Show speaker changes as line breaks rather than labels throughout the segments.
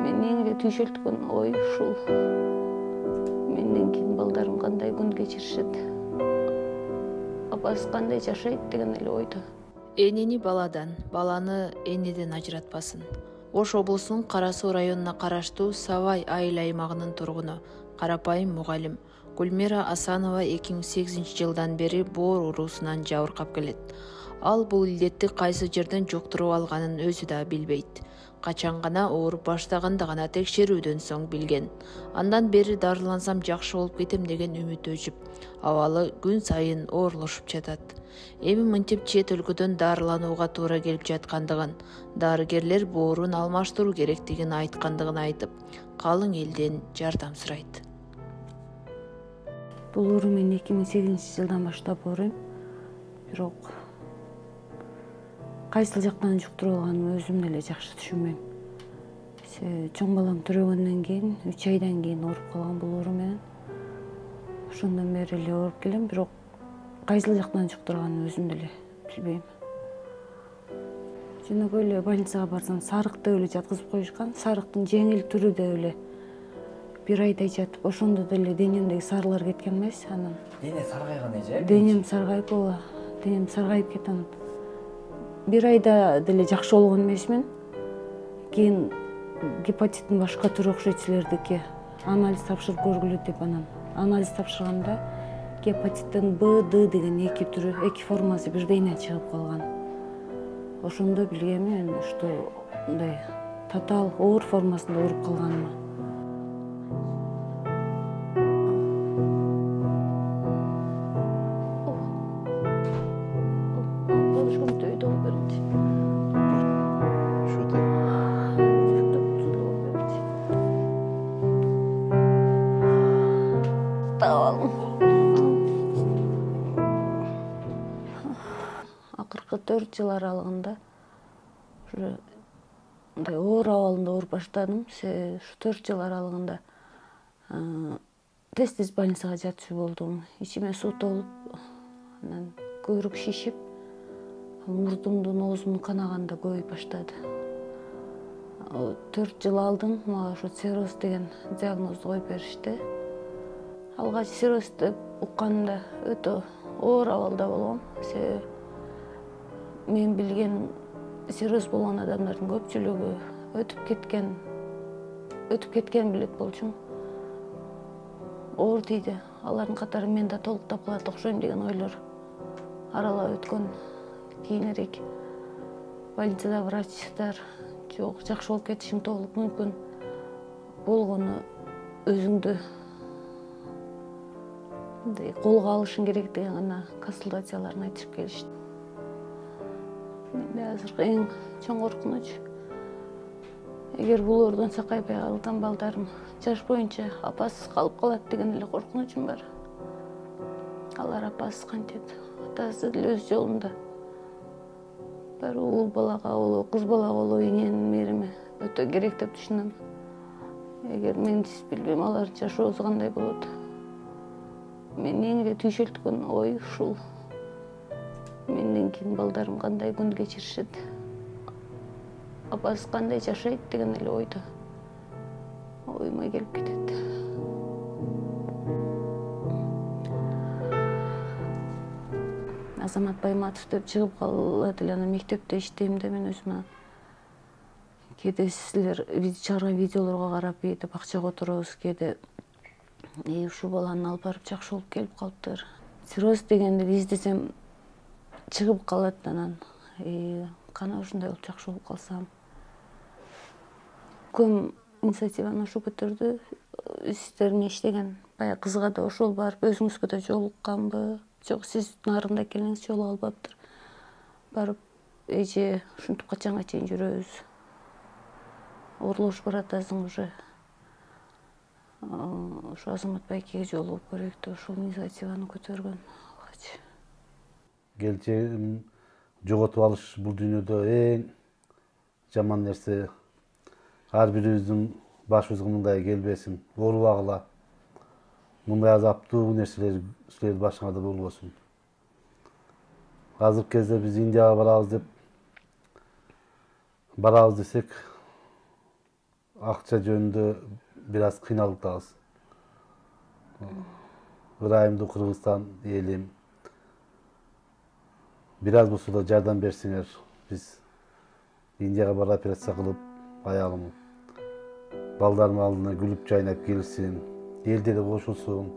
Мен эң эле түйшөлткөн ой ушул. Менден кийин балдарым кандай күн кечиришет, апасы кандай жашайт деген эле ойдо.
Энени баладан, баланы энеден ажыратпасын. Ош облусунун Кара Суу районуна караштуу Савай айыл аймагынын тургуну, карапайым мугалим Гүлмира Асанова 2008 жылдан бери боор уруусунан жабыркап келет. Ал бул илдетти кайсы жерден жуктуруп алганын өзү да билбейт. Качан гана ооруп баштаганда гана текшерүүдөн соң билген. Андан бери дарылансам жакшы болуп кетем деген үмүт өчүп, абалы күн сайын оорлошуп жатат. Эми мынтип чет өлкөдөн дарыланууга туура келип жаткандыгын, дарыгерлер боорун алмаштыруу керектигин айткандыгын айтып, калың элден жардам сурайт.
Бул оору мен 2008 жылдан баштап ооруйм. Бирок кайсыл жактан жуктуруп алганымды өзүм деле жакшы түшүнбөйм. Чоң балам төрөгөндөн кийин 3 айдан кийин ооруп калган бул оору менен. Ошондон бери эле ооруп келем, бирок кайсыл жактан жуктурганын өзүм деле билбейм. Жөнөкөй эле больницага барсам, сарык деп эле жаткызып коюшкан. Сарыктын жеңил түрү деп эле 1 айдай жатып, ошондо деле денемдеги сарылар кеткен эмес. Анан
Дене саргайган эже?
денем саргайып, ооба, денем саргайып кеткен. 1 айда деле жакшы болгон эмесмин. Кийин гепатиттин башка түрү окшойт силердики. Анализ тапшырып көргүлө деп, анан анализ тапшырганда гепатиттин Б, Д деген 2 түрү, 2 формасы бирдейне чыгып калган. Ошондо билгенмин, что мындай татаал оор формасында ооруп калганымы. Акыркы 4 жыл аралыгында ушу мындай оор абалында ооруп баштадым. Ушу 4 жыл аралыгында тез больницага жатчу болдум. Ичиме суу толуп, анан көбүрөөк шишип, мурдумдун, оозумдун канаганы да көбөйүп баштады. 4 жыл алдым, мага ошо цирроз деген диагнозду коюп беришти. Алгач цирроз деп укканда өтө оор абалда болгом. Себеби мен билген цирроз болгон адамдардын көпчүлүгү өтүп кеткен билет болчумун. Оор тийди. Алардын катары мен да толуктап калат окшойм деген ойлор аралап өткөн. Кийинирээк больницада врачтар жок, жакшы болуп кетишиң толук мүмкүн, болгону өзүңдү колго алышың керек деген гана консультацияларын айтышып келишти. Менде азыркы эң чоң коркунуч, эгер бул оорудон сакайбай калсам, балдарым жаш боюнча апасыз калып калат деген эле коркунучум бар. Алар апасыз кантет, атасы деле өз жолунда. Баары уул балага болобу, кыз балага болобу эненин мээрими өтө керек деп түшүнөм. Эгер менсиз билбейм, алар жашоосу кандай болот. Мен эң эле түйшөлткөн ой ушул. Менден кийин балдарым кандай күн кечиришет, апасы кандай жашайт деген эле ойдо. Оюма келип кетет. Азамат Байматов деп чыгып калат эле, анан мектепте иштейм да мен өзүмө. Кээде силер чыгарган видеолорго карап деп акчага отуробуз, кээде ушул баланы алып барып жакшы болуп келип калыптыр. Цирроз дегенди издесем чыгып калат, анан кана ушундай болуп жакшы болуп калсам. Көм инициативаны ошо көтөрдү. Сиздер эмне иштеген? Баягы кызга да ошол барып өзүңүзгө да жолукканбы? Жок, сиз нарында келиңиз, жолуга албаптыр. Барып эже ушинтип качанга чейин жүрөбүз? Оорлошуп баратасың уже. Ошо Азамат байкеге жолугуп көрөйүк деп ошол инициативаны көтөргөн.
Келечегин жоготуп алыш бул дүйнөдө эң жаман нерсе. Ар бирибиздин башыбызга мындай келбесин, оорубагыла. Мындай азаптуу нерселер силердин башыңарда болбосун. Азыркы кезде биз Индияга барабыз десек, акча жөнүндө бир аз кыйналып атабыз. Ырайымдуу Кыргызстан элим бир аз болсо да жардам берсеңер, биз Индияга барып операция кылып, аялым балдарымдын алдына күлүп жайнап келсин, элде да кошулсун,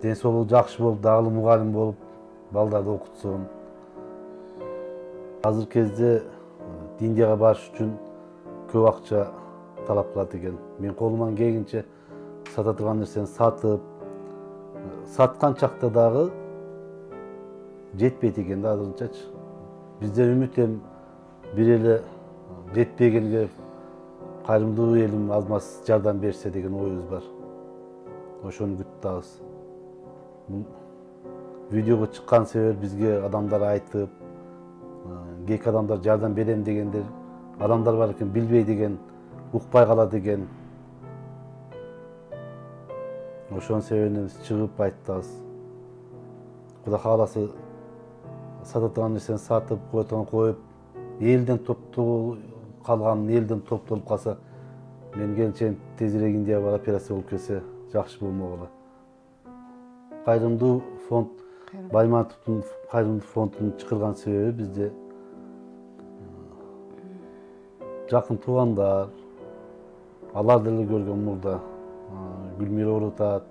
ден соолугу жакшы болуп, дагы мугалим болуп, балдарды окутсун. Азыр кезде Индияга барыш үчүн көп акча талап кылат экен. Мен колуман келгенче сата турган нерсени сатып, саткан чакта дагы жетпейт экен да азырынчачы. Биздер үмүт эми бир эле жетпегенге кайрымдуу элим аз маз жардам берсе деген оюбуз бар. Ошону күтүп атабыз. Бул видеого чыккан себеби бизге адамдар айтып, кээки адамдар жардам берем дегендер адамдар бар экен, билбей деген, укпай калат экен. Ошонун себебинен биз чыгып айтабыз. Кудай кааласа сата турган нерсени сатып, кое турган коюп, элден топтоо калган, элден топтолуп калса, мен келинчегим тезирээк Индияга барып операция болуп келсе жакшы болмок эле. Кайрымдуу фонд, Байматовдун кайрымдуу фондунун чакырган себеби бизде жакын туугандар, алар деле көргөн мурда Гүлмира ооруп атат,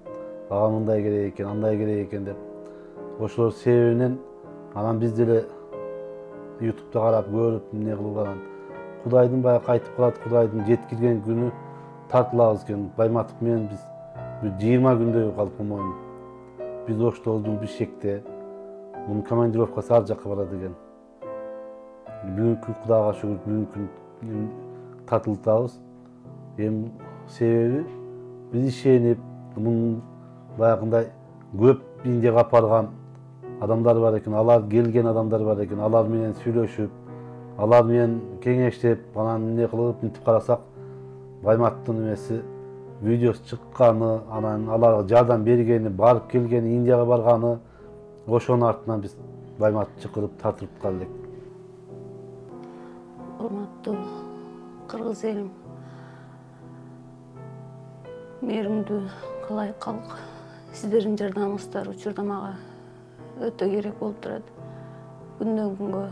ага мындай керек экен, андай керек экен деп. Ошолор себебинен анан биз деле ютубта карап көрүп эмне кылып анан Кудайдын баягы кайтып калат, Кудайдын жеткирген күнү тартылабыз экен. Байматов менен биз 20 күндөй калып по-моему. Биз Оштобуз бул Бишкекте. Мунун командировкасы ар жакка барат экен. Бүгүнкү Кудайга шүгүр бүгүнкү күн тартылып атабыз. Эми себеби биз ишенип, мунун баягындай көп Индияга апарган адамдар бар экен, алар келген адамдар бар экен, алар менен сүйлөшүп, алар менен кеңештеп, анан эмне кылып мынтип карасак, Байматовдун эмеси видеосу чыкканы, анан аларга жардам бергени, барып келгени, Индияга барганы, ошонун артынан биз Байматовду чакырып тартырып кал элек.
Урматтуу кыргыз элим, мээримдүү калайык калк, сиздердин жардамыңыздар учурда мага өтө керек болуп турат. Күндөн күнгө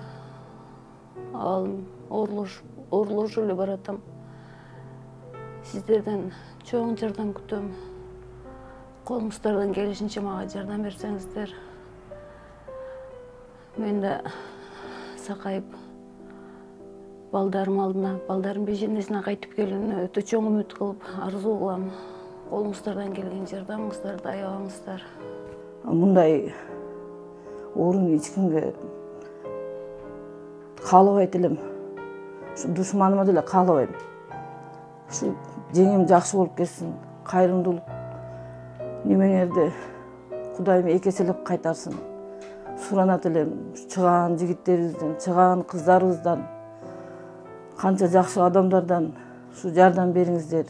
абалым оорлошуп эле баратам. Сиздерден чоң жардам күтөм. Колуңуздардан келишинче мага жардам берсеңиздер, мен да сакайып балдарым алдына, балдарым беженесине кайтып келүүнү өтө чоң үмүт кылып арзуу кылам. Колуңуздардан келген жардамыңыздарды аябаңыздар.
Мындай орун эч кимге каалабайт элем. Ушу душманыма деле каалабайм. Ушу жеңем жакшы болуп кетсин, кайрымдуулук немеңерди Кудайым эки эселеп кайтарсын. Суранат элем, чыгаан жигиттерибизден, чыгаан кыздарыбыздан, канча жакшы адамдардан ушу жардам бериңиздер.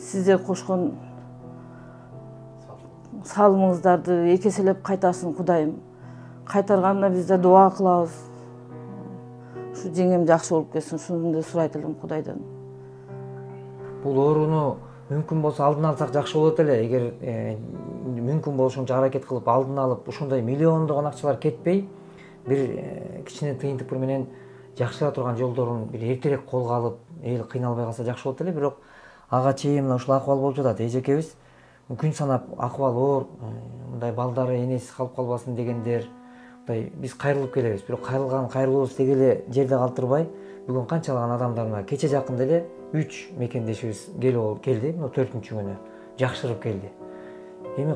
Сиздер кошкон салымыңыздарды эки эселеп кайтарсын Кудайым. Кайтарганына биз да дуа кылабыз. Ушу жеңем жакшы болуп кетсин, ушуну да сурайт элем Кудайдан.
Бул ооруну мүмкүн болсо алдын алсак жакшы болот эле. Эгер мүмкүн болушунча аракет кылып алдын алып, ушундай миллиондогон акчалар кетпей, бир кичине тыйынтык менен жакшыра турган жолдорун бир эртерээк колго алып, эл кыйналбай калса жакшы болот эле. Бирок ага чейин мына ушул акыбал болуп жатат. Эжекебиз күн санап акыбал оор, мындай балдары энесиз калып калбасын дегендер, мындай биз кайрылып келебиз. Бирок кайрылуубуз деги эле жерде калтырбай, бүгүн канчалаган адамдарына кече жакында эле 3 мекендешибиз келди, мына 4-күнү күнү жакшырып келди. Эми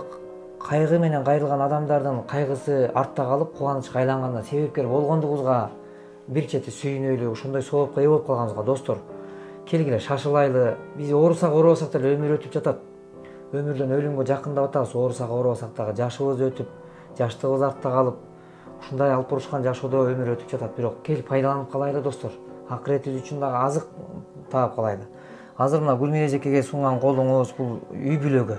кайгы менен кайрылган адамдардын кайгысы артта калып, кубанычка айланганына себепкер болгондугубузга бир чети сүйүнөлү, ошондой соопка ээ болуп калганыбызга достор, келгиле шашылайлы. Биз оорубасак деле өмүр өтүп жатат. Өмүрдөн өлүмгө жакындап атабыз. Оорубасак дагы жашыбыз өтүп, жаштыгыбыз артта калып, ушундай алып бурушкан жашоодо өмүр өтүп жатат. Бирок келип пайдаланып калайлы достор. Акыретибиз үчүн дагы азык таап калайлы. Азыр мына Гүлмира эжекеге сунган колуңуз бул үй бүлөгө.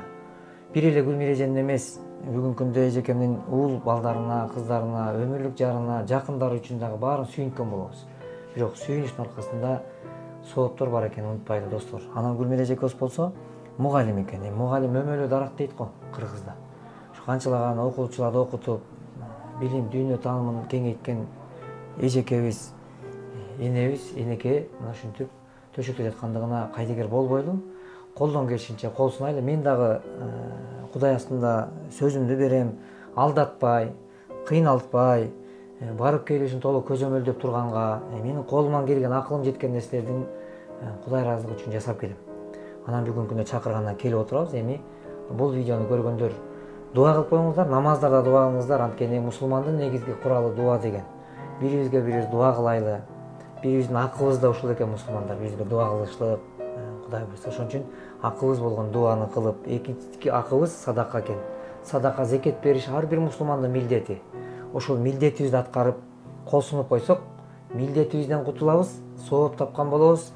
Бир эле Гүлмира эженин эмес, бүгүнкү күндө эжекемдин уул балдарына, кыздарына, өмүрлүк жарына, жакындары үчүн дагы баарын сүйүнткөн болобуз. Бирок сүйүнүштүн аркасында сооптор бар экенин унутпайлы достор. Анан Гүлмира эжекебиз болсо мугалим экен. Мугалим өмөлө дарак дейт го кыргызда. Ушу канчалаган окуучуларды окутуп, билим, дүйнө таанымын кеңейткен эжекебиз, энебиз, энеке мына ушинтип төшөктө жаткандыгына кайдыгер болбойлу, колдон келишинче кол сунайлы. Мен дагы Кудай астында сөзүмдү берем, алдатпай, кыйналтпай, барып келишин толук көзөмөлдөп турганга, менин колуман келген, акылым жеткен нерселердин Кудай ыраазылыгы үчүн жасап келем. Анан бүгүнкү күндө чакыргандан келип отурабыз. Эми бул видеону көргөндөр дуа кылып коюңуздар, намаздарда дуа кылыңыздар. Анткени мусулмандын негизги куралы дуа деген. Бирибизге бирибиз дуа кылайлы. Бирибиздин акыбыз да ушул экен мусулмандар, бирибизге дуа кылышлык. Кудай буйрса, ошон үчүн акыбыз болгон дуаны кылып, экинчи акыбыз садака экен. Садака, зекет бериш ар бир мусулмандын милдети. Ошол милдетибизди аткарып, кол сунуп койсок, милдетибизден кутулабыз, сооп тапкан болобуз.